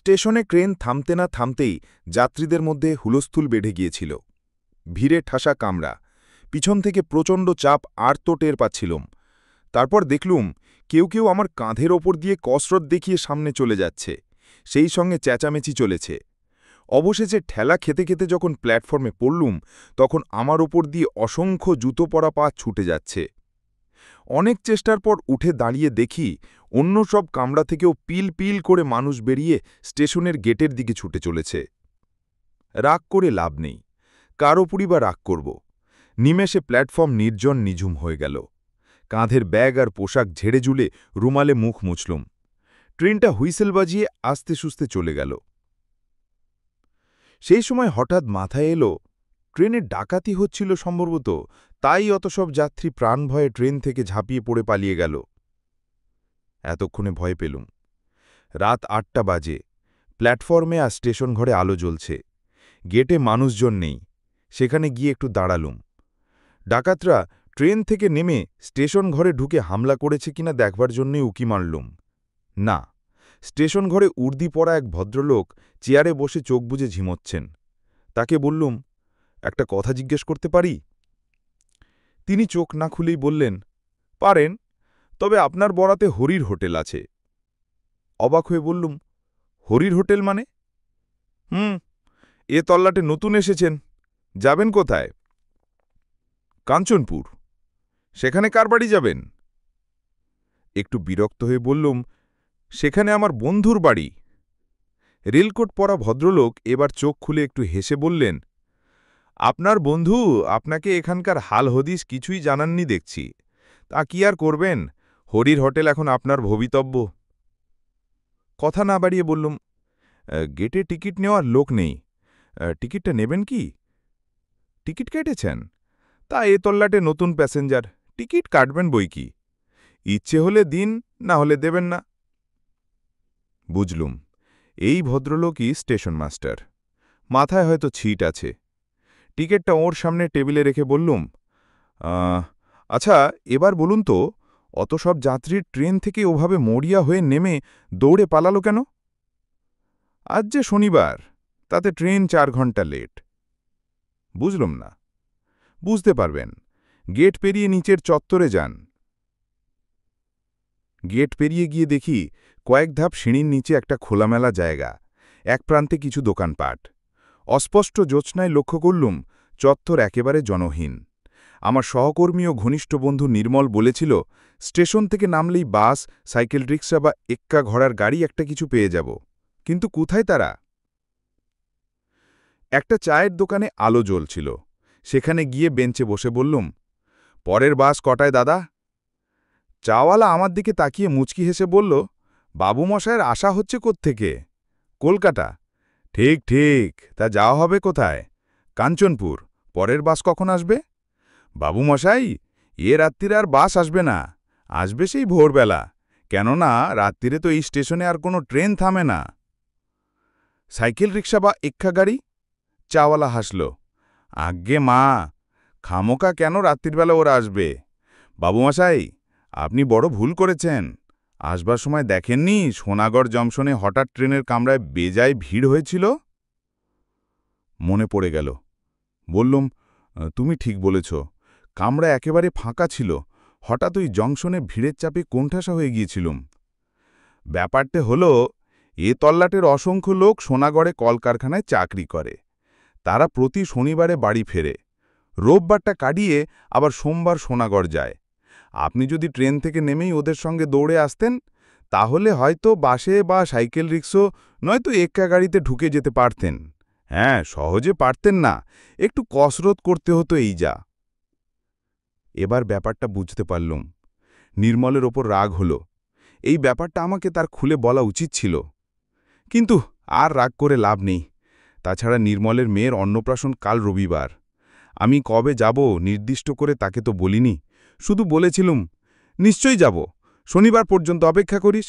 স্টেশনে ট্রেন থামতে না থামতেই যাত্রীদের মধ্যে হুলস্থুল বেড়ে গিয়েছিল। ভিড়ে ঠাসা কামরা, পিছন থেকে প্রচণ্ড চাপ আর তো টের পাচ্ছিলুম। তারপর দেখলুম কেউ কেউ আমার কাঁধের ওপর দিয়ে কসরত দেখিয়ে সামনে চলে যাচ্ছে, সেই সঙ্গে চেঁচামেচি চলেছে। অবশেষে ঠেলা খেতে খেতে যখন প্ল্যাটফর্মে পড়লুম, তখন আমার ওপর দিয়ে অসংখ্য জুতো পরা পা ছুটে যাচ্ছে। অনেক চেষ্টার পর উঠে দাঁড়িয়ে দেখি অন্য সব কামরা থেকেও পিল পিল করে মানুষ বেরিয়ে স্টেশনের গেটের দিকে ছুটে চলেছে। রাগ করে লাভ নেই, কার ওপরই বা রাগ করব। নিমেষে প্ল্যাটফর্ম নির্জন নিঝুম হয়ে গেল। কাঁধের ব্যাগ আর পোশাক ঝেড়ে জুলে রুমালে মুখ মুছলুম। ট্রেনটা হুইসেল বাজিয়ে আস্তে সুস্তে চলে গেল। সেই সময় হঠাৎ মাথায় এলো, ট্রেনে ডাকাতি হচ্ছিল সম্ভবত, তাই অত সব যাত্রী প্রাণ ভয়ে ট্রেন থেকে ঝাঁপিয়ে পড়ে পালিয়ে গেল। এতক্ষণে ভয় পেলুম। রাত ৮টা বাজে, প্ল্যাটফর্মে আর স্টেশন ঘরে আলো জ্বলছে, গেটে মানুষজন নেই। সেখানে গিয়ে একটু দাঁড়ালুম। ডাকাতরা ট্রেন থেকে নেমে স্টেশন ঘরে ঢুকে হামলা করেছে কিনা দেখবার জন্যই উকি মারলুম। না, স্টেশন ঘরে উর্দি পরা এক ভদ্রলোক চেয়ারে বসে চোখ বুজে ঝিমোচ্ছেন। তাকে বললুম, একটা কথা জিজ্ঞেস করতে পারি? তিনি চোখ না খুলেই বললেন, পারেন, তবে আপনার বরাতে হরির হোটেল আছে। অবাক হয়ে বললুম, হরির হোটেল মানে? এ তল্লাটে নতুন এসেছেন, যাবেন কোথায়? কাঞ্চনপুর। সেখানে কার বাড়ি যাবেন? একটু বিরক্ত হয়ে বললুম, সেখানে আমার বন্ধুর বাড়ি। রেলকোট পরা ভদ্রলোক এবার চোখ খুলে একটু হেসে বললেন, আপনার বন্ধু আপনাকে এখানকার হাল হদিস কিছুই জানাননি দেখছি। তা কি আর করবেন, হরির হোটেল এখন আপনার ভবিতব্য। কথা না বাড়িয়ে বললুম, গেটে টিকিট নেওয়ার লোক নেই, টিকিটটা নেবেন কি? টিকিট কেটেছেন? তা এ তল্লাটে নতুন প্যাসেঞ্জার, টিকিট কাটবেন বই কি। ইচ্ছে হলে দিন, না হলে দেবেন না। বুঝলুম, এই ভদ্রলোকই স্টেশন মাস্টার। মাথায় হয়তো ছিট আছে। টিকিটটা ওর সামনে টেবিলে রেখে বললুম, আচ্ছা এবার বলুন তো, অত সব যাত্রীর ট্রেন থেকে ওভাবে মরিয়া হয়ে নেমে দৌড়ে পালালো কেন? আজ যে শনিবার, তাতে ট্রেন ৪ ঘন্টা লেট। বুঝলুম না। বুঝতে পারবেন, গেট পেরিয়ে নিচের চত্বরে যান। গেট পেরিয়ে গিয়ে দেখি কয়েক ধাপ সিঁড়ির নিচে একটা খোলামেলা জায়গা, এক প্রান্তে কিছু দোকানপাট। অস্পষ্ট জ্যোৎস্নায় লক্ষ্য করলুম চত্বর একেবারে জনহীন। আমার সহকর্মী ও ঘনিষ্ঠ বন্ধু নির্মল বলেছিল, স্টেশন থেকে নামলেই বাস, সাইকেল রিক্সা বা এক্কা ঘোড়ার গাড়ি একটা কিছু পেয়ে যাব। কিন্তু কোথায় তারা? একটা চায়ের দোকানে আলো জ্বলছিল। সেখানে গিয়ে বেঞ্চে বসে বললুম, পরের বাস কটায় দাদা? চাওয়ালা আমার দিকে তাকিয়ে মুচকি হেসে বলল, বাবুমশায়ের আশা হচ্ছে কোত্থেকে? কলকাতা। ঠিক ঠিক, তা যাওয়া হবে কোথায়? কাঞ্চনপুর। পরের বাস কখন আসবে? বাবুমশাই, এ রাত্রিরে আর বাস আসবে না, আসবে সেই ভোরবেলা, কেননা রাত্রিরে তো এই স্টেশনে আর কোনো ট্রেন থামে না। সাইকেল রিক্সা বা এক্কা গাড়ি? চাওয়ালা হাসল, আজ্ঞে মা, খামোকা কেন রাত্রিবেলা ওরা আসবে? বাবুমশাই, আপনি বড় ভুল করেছেন। আসবার সময় দেখেননি সোনাগড় জংশনে হঠাৎ ট্রেনের কামরায় বেজায় ভিড় হয়েছিল? মনে পড়ে গেল। বললুম, তুমি ঠিক বলেছ, কামরা একেবারে ফাঁকা ছিল। হঠাৎ ওই জংশনে ভিড়ের চাপে কোণঠাসা হয়ে গিয়েছিলুম। ব্যাপারটা হলো, এ তল্লাটের অসংখ্য লোক সোনাগড়ে কলকারখানায় চাকরি করে। তারা প্রতি শনিবারে বাড়ি ফেরে, রোববারটা কাটিয়ে আবার সোমবার সোনাগড় যায়। আপনি যদি ট্রেন থেকে নেমেই ওদের সঙ্গে দৌড়ে আসতেন, তাহলে হয়তো বাসে বা সাইকেল রিক্সা নয়তো এক্কা গাড়িতে ঢুকে যেতে পারতেন। হ্যাঁ, সহজে পারতেন না, একটু কসরত করতে হতো এই যা। এবার ব্যাপারটা বুঝতে পারলুম। নির্মলের ওপর রাগ হল। এই ব্যাপারটা আমাকে তার খুলে বলা উচিত ছিল। কিন্তু আর রাগ করে লাভ নেই। তাছাড়া নির্মলের মেয়ের অন্নপ্রাশন কাল রবিবার। আমি কবে যাব নির্দিষ্ট করে তাকে তো বলিনি, শুধু বলেছিলুম, নিশ্চয়ই যাব, শনিবার পর্যন্ত অপেক্ষা করিস।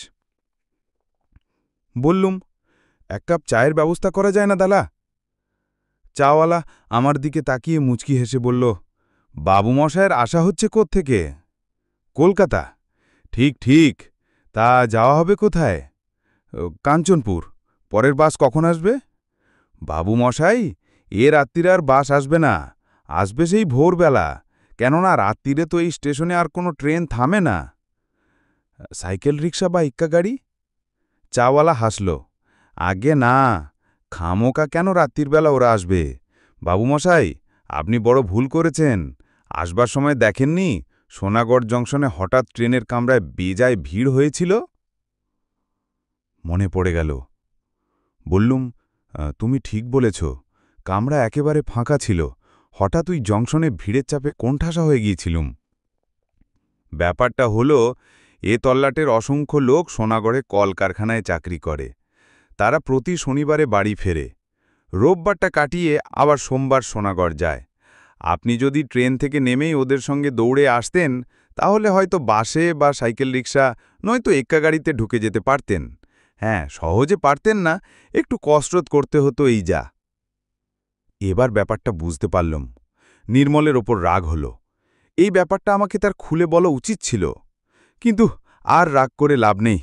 বললুম, এক কাপ চায়ের ব্যবস্থা করা যায় না দাদা? চাওয়ালা আমার দিকে তাকিয়ে মুচকি হেসে বলল, বাবুমশায়ের আশা হচ্ছে কোত্থেকে? কলকাতা। ঠিক ঠিক, তা যাওয়া হবে কোথায়? কাঞ্চনপুর। পরের বাস কখন আসবে? বাবু মশাই, এ রাত্রিরে আর বাস আসবে না, আসবে সেই ভোরবেলা, কেননা রাত্রিরে তো এই স্টেশনে আর কোনো ট্রেন থামে না। সাইকেল রিক্সা বা ইক্কা গাড়ি? চাওয়ালা হাসল। আগে না, খামোকা কেন রাত্রির বেলা ওরা আসবে? বাবুমশাই, আপনি বড় ভুল করেছেন। আসবার সময় দেখেননি সোনাগড় জংশনে হঠাৎ ট্রেনের কামরায় বেজায় ভিড় হয়েছিল? মনে পড়ে গেল। বললুম, তুমি ঠিক বলেছ, কামরা একেবারে ফাঁকা ছিল, হঠাৎ ওই জংশনে ভিড়ের চাপে কোণঠাসা হয়ে গিয়েছিলুম। ব্যাপারটা হলো, এ তল্লাটের অসংখ্য লোক সোনাগড়ে কলকারখানায় চাকরি করে। তারা প্রতি শনিবারে বাড়ি ফেরে, রোববারটা কাটিয়ে আবার সোমবার সোনাগড় যায়। আপনি যদি ট্রেন থেকে নেমেই ওদের সঙ্গে দৌড়ে আসতেন, তাহলে হয়তো বাসে বা সাইকেল রিক্সা নয়তো এক্কা গাড়িতে ঢুকে যেতে পারতেন। হ্যাঁ, সহজে পারতেন না, একটু কসরত করতে হতো এই যা। এবার ব্যাপারটা বুঝতে পারলাম। নির্মলের ওপর রাগ হল। এই ব্যাপারটা আমাকে তার খুলে বলা উচিত ছিল, কিন্তু আর রাগ করে লাভ নেই।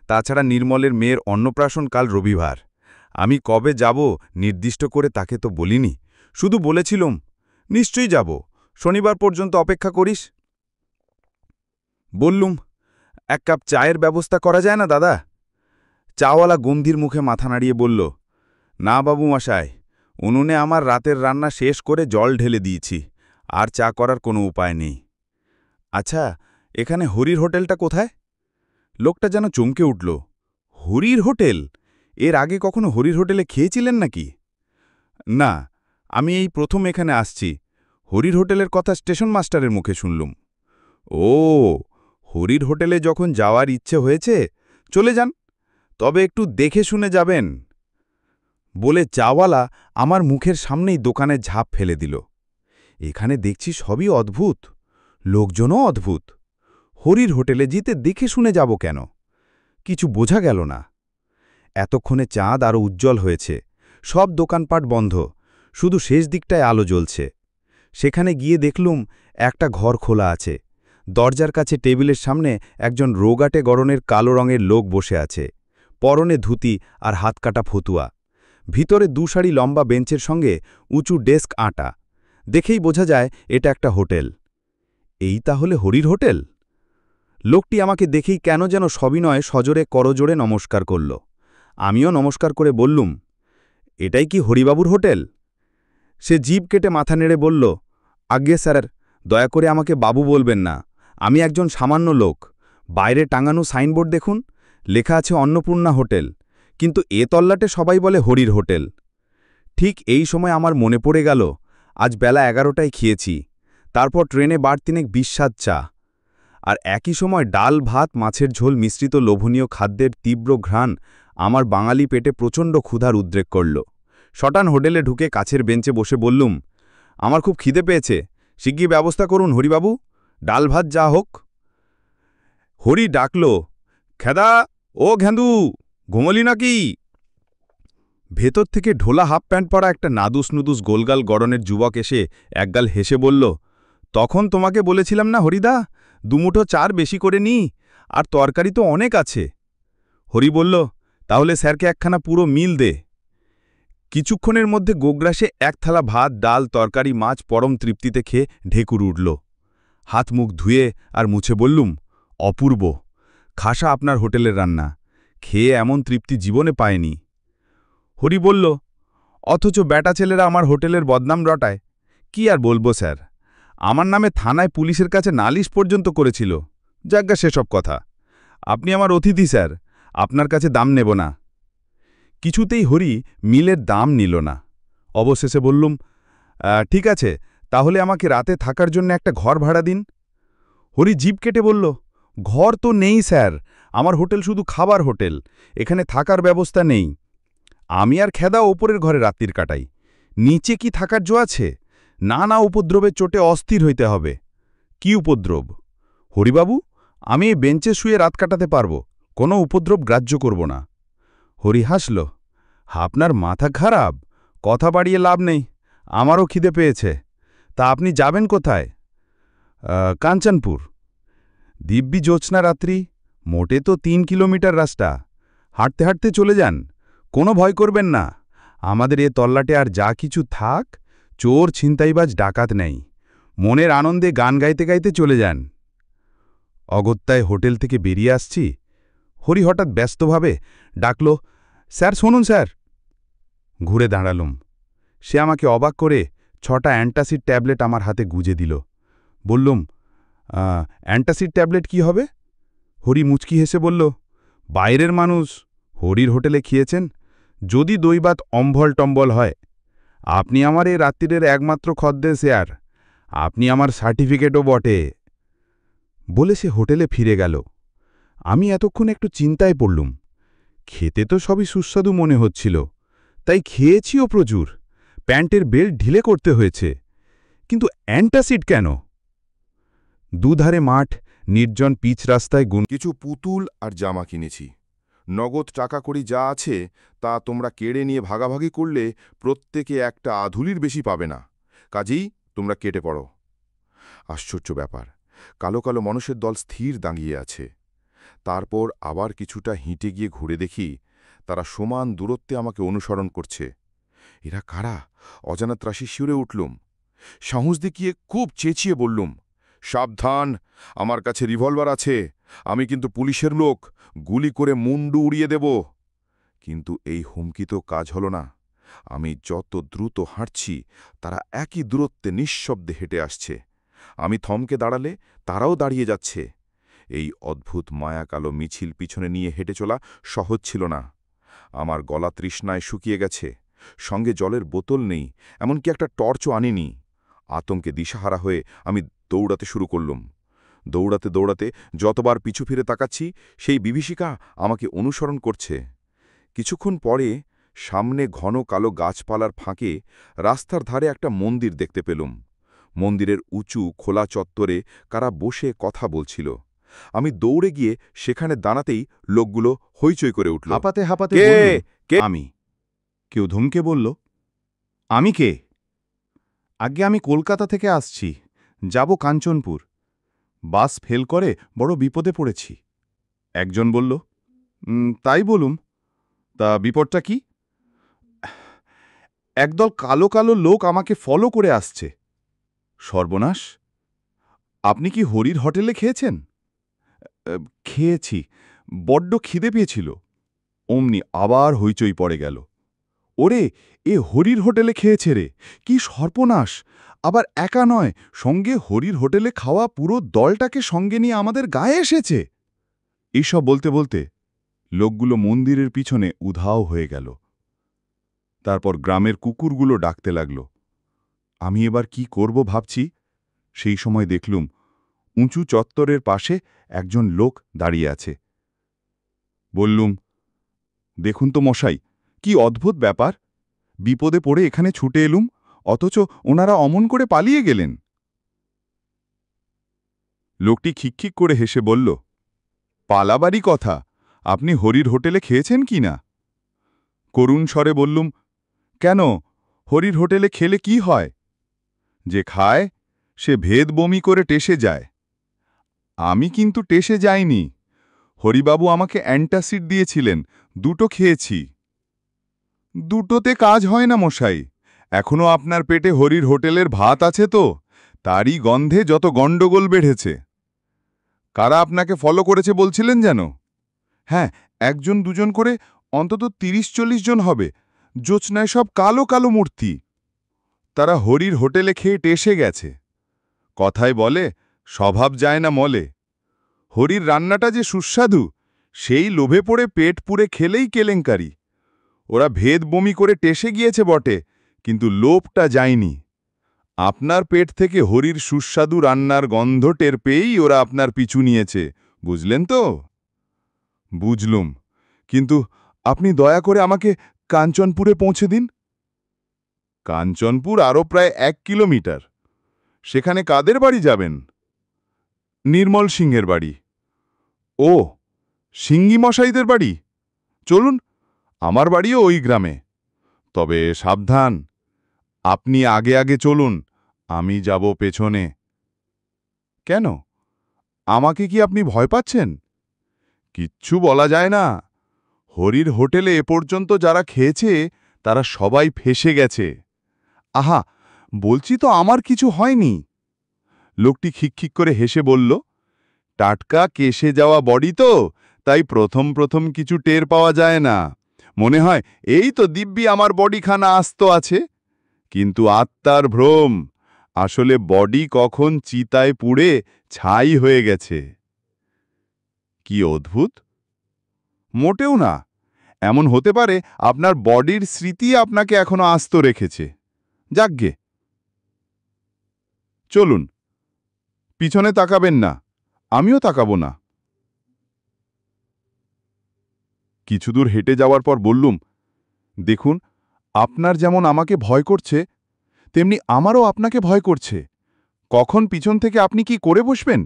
তাছাড়া নির্মলের মেয়ের অন্নপ্রাশন কাল রবিবার। আমি কবে যাব নির্দিষ্ট করে তাকে তো বলিনি, শুধু বলেছিলাম, নিশ্চয়ই যাব, শনিবার পর্যন্ত অপেক্ষা করিস। বললুম, এক কাপ চায়ের ব্যবস্থা করা যায় না দাদা? চাওয়ালা গম্ভীর মুখে মাথা নাড়িয়ে বলল, না বাবু মশাই, উনুনে আমার রাতের রান্না শেষ করে জল ঢেলে দিয়েছি, আর চা করার কোনো উপায় নেই। আচ্ছা, এখানে হরির হোটেলটা কোথায়? লোকটা যেন চমকে উঠল। হরির হোটেল? এর আগে কখনো হরির হোটেলে খেয়েছিলেন নাকি? না, আমি এই প্রথম এখানে আসছি। হরির হোটেলের কথা স্টেশন মাস্টারের মুখে শুনলুম। ও, হরির হোটেলে যখন যাওয়ার ইচ্ছে হয়েছে, চলে যান, তবে একটু দেখে শুনে যাবেন, বলে চাওয়ালা আমার মুখের সামনেই দোকানে ঝাঁপ ফেলে দিল। এখানে দেখছি সবই অদ্ভুত, লোকজনও অদ্ভুত। হরির হোটেলে যেতে দেখে শুনে যাব কেন? কিছু বোঝা গেল না। এতক্ষণে চাঁদ আরও উজ্জ্বল হয়েছে, সব দোকানপাট বন্ধ, শুধু শেষ দিকটায় আলো জ্বলছে। সেখানে গিয়ে দেখলুম একটা ঘর খোলা আছে। দরজার কাছে টেবিলের সামনে একজন রোগাটে গড়নের কালো রঙের লোক বসে আছে, পরনে ধুতি আর হাতকাটা ফতুয়া। ভিতরে দুসারি লম্বা বেঞ্চের সঙ্গে উঁচু ডেস্ক আঁটা। দেখেই বোঝা যায় এটা একটা হোটেল। এই তাহলে হরির হোটেল? লোকটি আমাকে দেখেই কেন যেন সবিনয়ে সজোরে করজোড়ে নমস্কার করল। আমিও নমস্কার করে বললুম, এটাই কি হরিবাবুর হোটেল? সে জিভ কেটে মাথা নেড়ে বলল, আজ্ঞে স্যার, দয়া করে আমাকে বাবু বলবেন না, আমি একজন সামান্য লোক। বাইরে টাঙানো সাইনবোর্ড দেখুন, লেখা আছে অন্নপূর্ণা হোটেল, কিন্তু এ তল্লাটে সবাই বলে হরির হোটেল। ঠিক এই সময় আমার মনে পড়ে গেল, আজ বেলা 11টায় খেয়েছি, তারপর ট্রেনে বাড়তিনেক বিস্বাদ চা, আর একই সময় ডাল ভাত মাছের ঝোল মিশ্রিত লোভনীয় খাদ্যের তীব্র ঘ্রাণ আমার বাঙালি পেটে প্রচণ্ড ক্ষুধার উদ্রেক করল। শটান হোটেলে ঢুকে কাছের বেঞ্চে বসে বললুম, আমার খুব খিদে পেয়েছে, শিগগির ব্যবস্থা করুন হরিবাবু, ডাল ভাত যা হোক। হরি ডাকল, খেদা, ও ঘ্যাঁদু, ঘুমলি নাকি? ভেতর থেকে ঢোলা হাফ প্যান্ট পরা একটা নাদুস নুদুস গোলগাল গড়নের যুবক এসে একগাল হেসে বলল, তখন তোমাকে বলেছিলাম না হরিদা, দুমুঠো চার বেশি করে নি, আর তরকারি তো অনেক আছে। হরি বলল, তাহলে স্যারকে একখানা পুরো মিল দে। কিছুক্ষণের মধ্যে গোগ্রাসে এক থালা ভাত ডাল তরকারি মাছ পরম তৃপ্তিতে খেয়ে ঢেকুর উঠল। হাত মুখ ধুয়ে আর মুছে বললুম, অপূর্ব, খাসা আপনার হোটেলের রান্না, খেয়ে এমন তৃপ্তি জীবনে পায়নি। হরি বলল, অথচ ব্যাটা ছেলেরা আমার হোটেলের বদনাম রটায়। কি আর বলবো স্যার, আমার নামে থানায় পুলিশের কাছে নালিশ পর্যন্ত করেছিল। যাজ্ঞা সেসব কথা, আপনি আমার অতিথি স্যার, আপনার কাছে দাম নেব না। কিছুতেই হরি মিলের দাম নিল না। অবশেষে বললুম, ঠিক আছে, তাহলে আমাকে রাতে থাকার জন্য একটা ঘর ভাড়া দিন। হরি জিভ কেটে বলল, ঘর তো নেই স্যার, আমার হোটেল শুধু খাবার হোটেল, এখানে থাকার ব্যবস্থা নেই। আমি আর খেদা ওপরের ঘরে রাত্রির কাটাই, নিচে কি থাকার জো আছে? নানা উপদ্রবের চোটে অস্থির হইতে হবে। কি উপদ্রব? হরিবাবু, আমি এই বেঞ্চে শুয়ে রাত কাটাতে পারব, কোনো উপদ্রব গ্রাহ্য করব না। হরি হাসল, আপনার মাথা খারাপ, কথা বাড়িয়ে লাভ নেই, আমারও খিদে পেয়েছে। তা আপনি যাবেন কোথায়? কাঞ্চনপুর। দিব্যি জ্যোৎস্না রাত্রি, মোটে তো 3 কিলোমিটার রাস্তা, হাঁটতে হাঁটতে চলে যান, কোনো ভয় করবেন না, আমাদের এ তল্লাটে আর যা কিছু থাক, চোর ছিনতাইবাজ ডাকাত নেই, মনের আনন্দে গান গাইতে গাইতে চলে যান। অগত্যায় হোটেল থেকে বেরিয়ে আসছি, হরি হঠাৎ ব্যস্তভাবে ডাকল, স্যার শুনুন স্যার। ঘুরে দাঁড়ালুম। সে আমাকে অবাক করে 6টা অ্যান্টাসিড ট্যাবলেট আমার হাতে গুজে দিল। বললুম, অ্যান্টাসিড ট্যাবলেট কি হবে? হরি মুচকি হেসে বলল, বাইরের মানুষ, হরির হোটেলে খেয়েছেন, যদি দইবাত অম্বল টম্বল হয়। আপনি আমার এই রাত্রিরের একমাত্র খদ্দের স্যার, আপনি আমার সার্টিফিকেটও বটে। বলে সে হোটেলে ফিরে গেল। আমি এতক্ষণ একটু চিন্তায় পড়লুম। খেতে তো সবই সুস্বাদু মনে হচ্ছিল, তাই খেয়েছিও প্রচুর, প্যান্টের বেল্ট ঢিলে করতে হয়েছে, কিন্তু অ্যান্টাসিড কেন? দুধারে মাঠ, নির্জন পিচ রাস্তায় কিছু পুতুল আর জামা কিনেছি। নগদ টাকা কড়ি যা আছে তা তোমরা কেড়ে নিয়ে ভাগাভাগি করলে প্রত্যেকে একটা আধুলির বেশি পাবে না, কাজেই তোমরা কেটে পড়ো। আশ্চর্য ব্যাপার, কালো কালো মানুষের দল স্থির দাঁড়িয়ে আছে। তারপর আবার কিছুটা হিঁটে গিয়ে ঘুরে দেখি তারা সমান দূরত্বে আমাকে অনুসরণ করছে। এরা কারা? অজানা ত্রাসি শিউরে উঠলুম। সাহস দেখিয়ে খুব চেঁচিয়ে বললুম, সাবধান, আমার কাছে রিভলভার আছে, আমি কিন্তু পুলিশের লোক, গুলি করে মুন্ডু উড়িয়ে দেব। কিন্তু এই হুমকি তো কাজ হল না। আমি যত দ্রুত হাঁটছি তারা একই দূরত্বে নিঃশব্দে হেঁটে আসছে। আমি থমকে দাঁড়ালে তারাও দাঁড়িয়ে যাচ্ছে। এই অদ্ভুত মায়াকালো মিছিল পিছনে নিয়ে হেঁটে চলা সহজ ছিল না। আমার গলা তৃষ্ণায় শুকিয়ে গেছে, সঙ্গে জলের বোতল নেই, এমনকি একটা টর্চও আনিনি। আতঙ্কে দিশাহারা হয়ে আমি দৌড়াতে শুরু করলুম। দৌড়াতে দৌড়াতে যতবার পিছু ফিরে তাকাচ্ছি, সেই বিভীষিকা আমাকে অনুসরণ করছে। কিছুক্ষণ পরে সামনে ঘন কালো গাছপালার ফাঁকে রাস্তার ধারে একটা মন্দির দেখতে পেলুম। মন্দিরের উঁচু খোলা চত্বরে কারা বসে কথা বলছিল। আমি দৌড়ে গিয়ে সেখানে দাঁড়াতেই লোকগুলো হইচই করে উঠল। হাঁপাতে হাঁপাতে কে? বলল, কে? আমি। কেউ ধমকে বলল, আমি কে? আগে আমি কলকাতা থেকে আসছি, যাব কাঞ্চনপুর। বাস ফেল করে বড় বিপদে পড়েছি। একজন বলল, তাই বলুম, তা বিপদটা কি? একদল কালো কালো লোক আমাকে ফলো করে আসছে। সর্বনাশ! আপনি কি হরির হোটেলে খেয়েছেন? খেয়েছি, বড্ড খিদে পেয়েছিল। অমনি আবার হইচই পড়ে গেল। ওরে, এ হরির হোটেলে খেয়েছে রে, কি সর্বনাশ! আবার একা নয়, সঙ্গে হরির হোটেলে খাওয়া পুরো দলটাকে সঙ্গে নিয়ে আমাদের গায়ে এসেছে। এইসব বলতে বলতে লোকগুলো মন্দিরের পিছনে উধাও হয়ে গেল। তারপর গ্রামের কুকুরগুলো ডাকতে লাগল। আমি এবার কি করব ভাবছি, সেই সময় দেখলুম উঁচু চত্বরের পাশে একজন লোক দাঁড়িয়ে আছে। বললুম, দেখুন তো মশাই, কি অদ্ভুত ব্যাপার, বিপদে পড়ে এখানে ছুটে এলুম, অথচ ওনারা অমন করে পালিয়ে গেলেন। লোকটি খিকখিক করে হেসে বলল, পালাবারই কথা, আপনি হরির হোটেলে খেয়েছেন কি না? করুণ স্বরে বললুম, কেন, হরির হোটেলে খেলে কি হয়? যে খায় সে ভেদ বমি করে টেসে যায়। আমি কিন্তু টেসে যাইনি, হরিবাবু আমাকে অ্যান্টাসিড দিয়েছিলেন, দুটো খেয়েছি। দুটোতে কাজ হয় না মশাই, এখনো আপনার পেটে হরির হোটেলের ভাত আছে তো, তারই গন্ধে যত গণ্ডগোল বেড়েছে। কারা আপনাকে ফলো করেছে বলছিলেন যেন? হ্যাঁ, একজন দুজন করে অন্তত 30-40 জন হবে, জোছনায় সব কালো কালো মূর্তি। তারা হরির হোটেলে খেয়ে টেসে গেছে। কথায় বলে, স্বভাব যায় না মলে। হরির রান্নাটা যে সুস্বাদু, সেই লোভে পড়ে পেট পুরে খেলেই কেলেঙ্কারি। ওরা ভেদ বমি করে টেসে গিয়েছে বটে, কিন্তু লোভটা যায়নি। আপনার পেট থেকে হরির সুস্বাদু রান্নার গন্ধ টের পেয়েই ওরা আপনার পিছু নিয়েছে, বুঝলেন তো? বুঝলুম, কিন্তু আপনি দয়া করে আমাকে কাঞ্চনপুরে পৌঁছে দিন। কাঞ্চনপুর আরও প্রায় 1 কিলোমিটার। সেখানে কাদের বাড়ি যাবেন? নির্মল সিংহের বাড়ি। ও, সিঙ্গি মশাইদের বাড়ি? চলুন, আমার বাড়িও ওই গ্রামে। তবে সাবধান, আপনি আগে আগে চলুন, আমি যাব পেছনে। কেন, আমাকে কি আপনি ভয় পাচ্ছেন? কিচ্ছু বলা যায় না, হরির হোটেলে এ পর্যন্ত যারা খেয়েছে তারা সবাই ফেঁসে গেছে। আহা, বলছি তো আমার কিছু হয়নি। লোকটি খিকখিক করে হেসে বলল, টাটকা কেশে যাওয়া বডি তো, তাই প্রথম প্রথম কিছু টের পাওয়া যায় না। মনে হয় এই তো দিব্যি আমার বডিখানা আস্ত আছে, কিন্তু আত্মার ভ্রম। আসলে বডি কখন চিতায় পুড়ে ছাই হয়ে গেছে। কি অদ্ভুত! মোটেও না। এমন হতে পারে আপনার বডির স্মৃতি আপনাকে এখনো আস্ত রেখেছে। যাকগে, চলুন, পিছনে তাকাবেন না, আমিও তাকাবো না। কিছু দূর হেঁটে যাওয়ার পর বললুম, দেখুন, আপনার যেমন আমাকে ভয় করছে, তেমনি আমারও আপনাকে ভয় করছে। কখন পিছন থেকে আপনি কি করে বসবেন?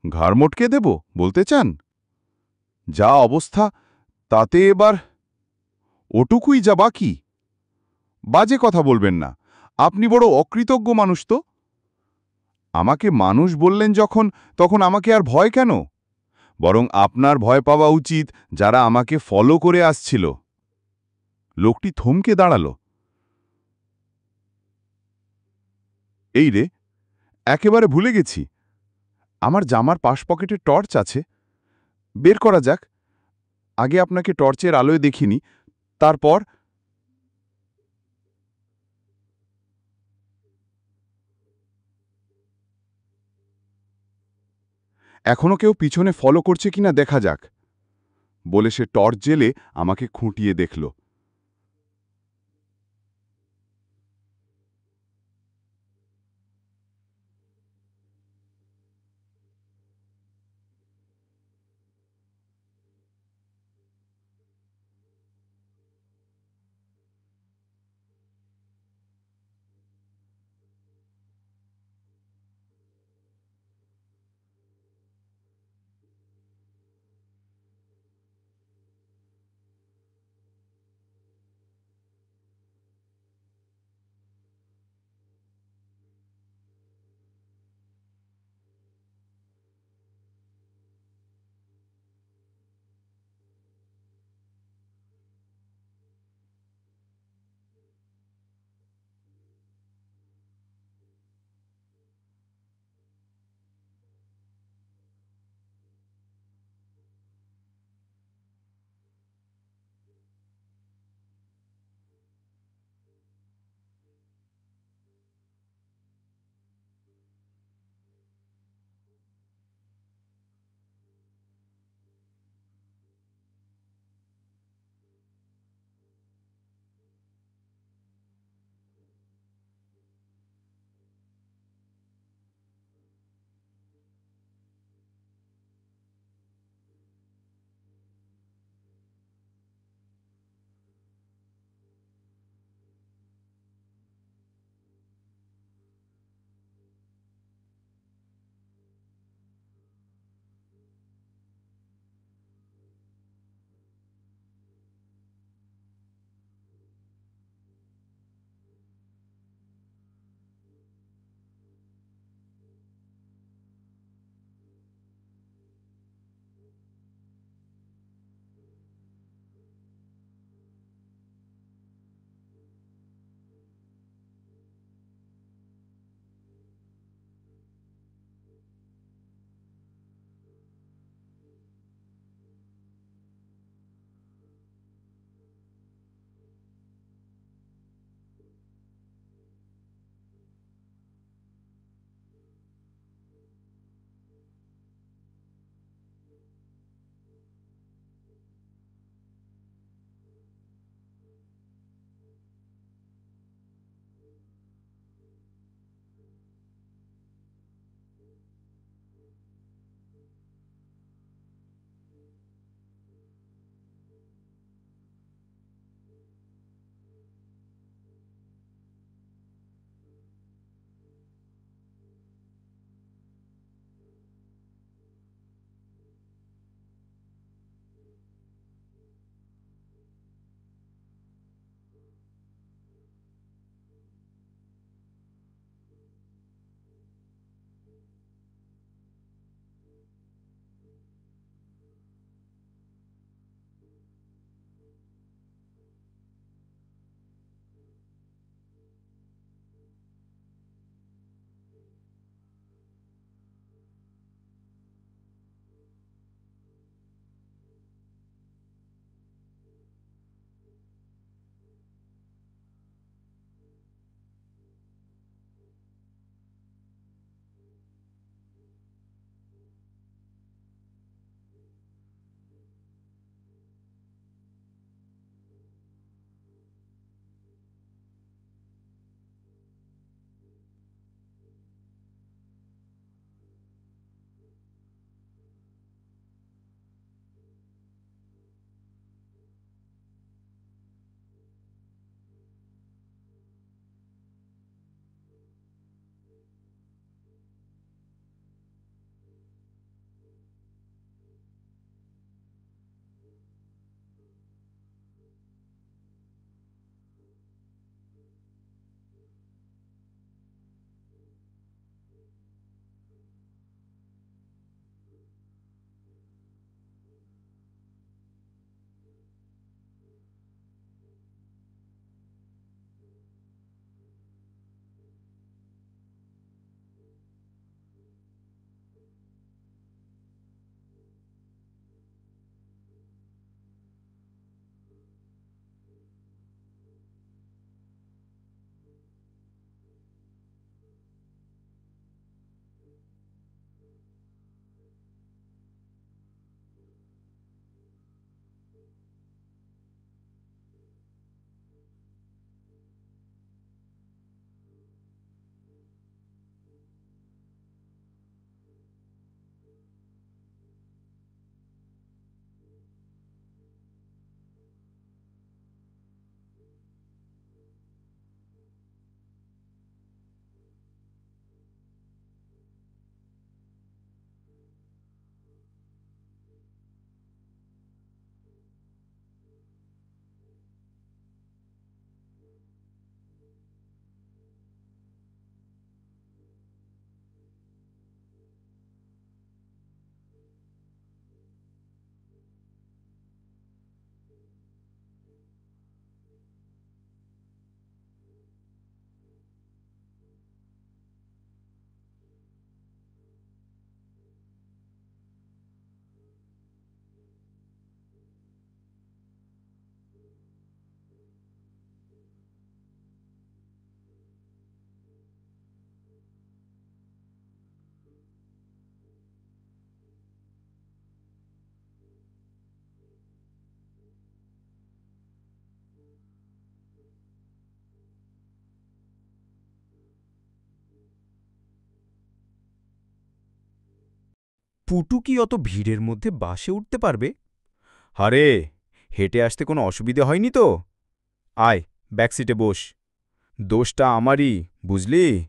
ঘাড় মটকে দেব বলতে চান? যা অবস্থা, তাতে এবার ওটুকুই যা বাকি। বাজে কথা বলবেন না, আপনি বড় অকৃতজ্ঞ মানুষ তো। আমাকে মানুষ বললেন যখন, তখন আমাকে আর ভয় কেন? বরং আপনার ভয় পাওয়া উচিত যারা আমাকে ফলো করে আসছিল। লোকটি থমকে দাঁড়াল। এই রে, একেবারে ভুলে গেছি, আমার জামার পাশ পকেটে টর্চ আছে। বের করা যাক। আগে আপনাকে টর্চের আলোয় দেখিনি, তারপর। এখনো কেউ পিছনে ফলো করছে কিনা দেখা যাক, বলে সে টর্চ জেলে আমাকে খুঁটিয়ে দেখল। পুটু কি অত ভিড়ের মধ্যে বাসে উঠতে পারবে? আরে, হেঁটে আসতে কোনো অসুবিধে হয়নি তো? আয়, ব্যাকসিটে বস। দোষটা আমারই, বুঝলি?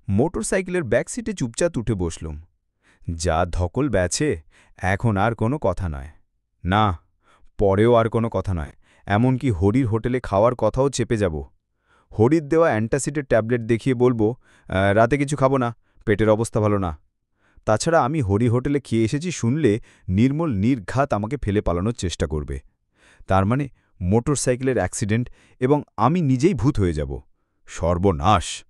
মোটরসাইকেলের ব্যাকসিটে চুপচাপ উঠে বসলুম। যা ধকল ব্যাছে, এখন আর কোনো কথা নয়। না, পরেও আর কোনো কথা নয়। এমনকি হরির হোটেলে খাওয়ার কথাও চেপে যাব। হরির দেওয়া অ্যান্টাসিডের ট্যাবলেট দেখিয়ে বলবো, রাতে কিছু খাবো না, পেটের অবস্থা ভালো না। তাছাড়া আমি হরি হোটেলে খেয়ে এসেছি শুনলে নির্মল নির্ঘাত আমাকে ফেলে পালানোর চেষ্টা করবে। তার মানে মোটরসাইকেলের অ্যাক্সিডেন্ট এবং আমি নিজেই ভূত হয়ে যাব। সর্বনাশ!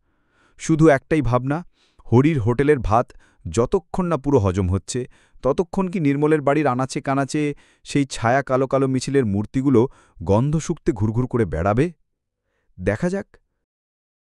শুধু একটাই ভাবনা, হরির হোটেলের ভাত যতক্ষণ না পুরো হজম হচ্ছে, ততক্ষণ কি নির্মলের বাড়ির আনাচে কানাচে সেই ছায়া কালো কালো মিছিলের মূর্তিগুলো গন্ধ শুকতে ঘুরঘুর করে বেড়াবে? দেখা যাক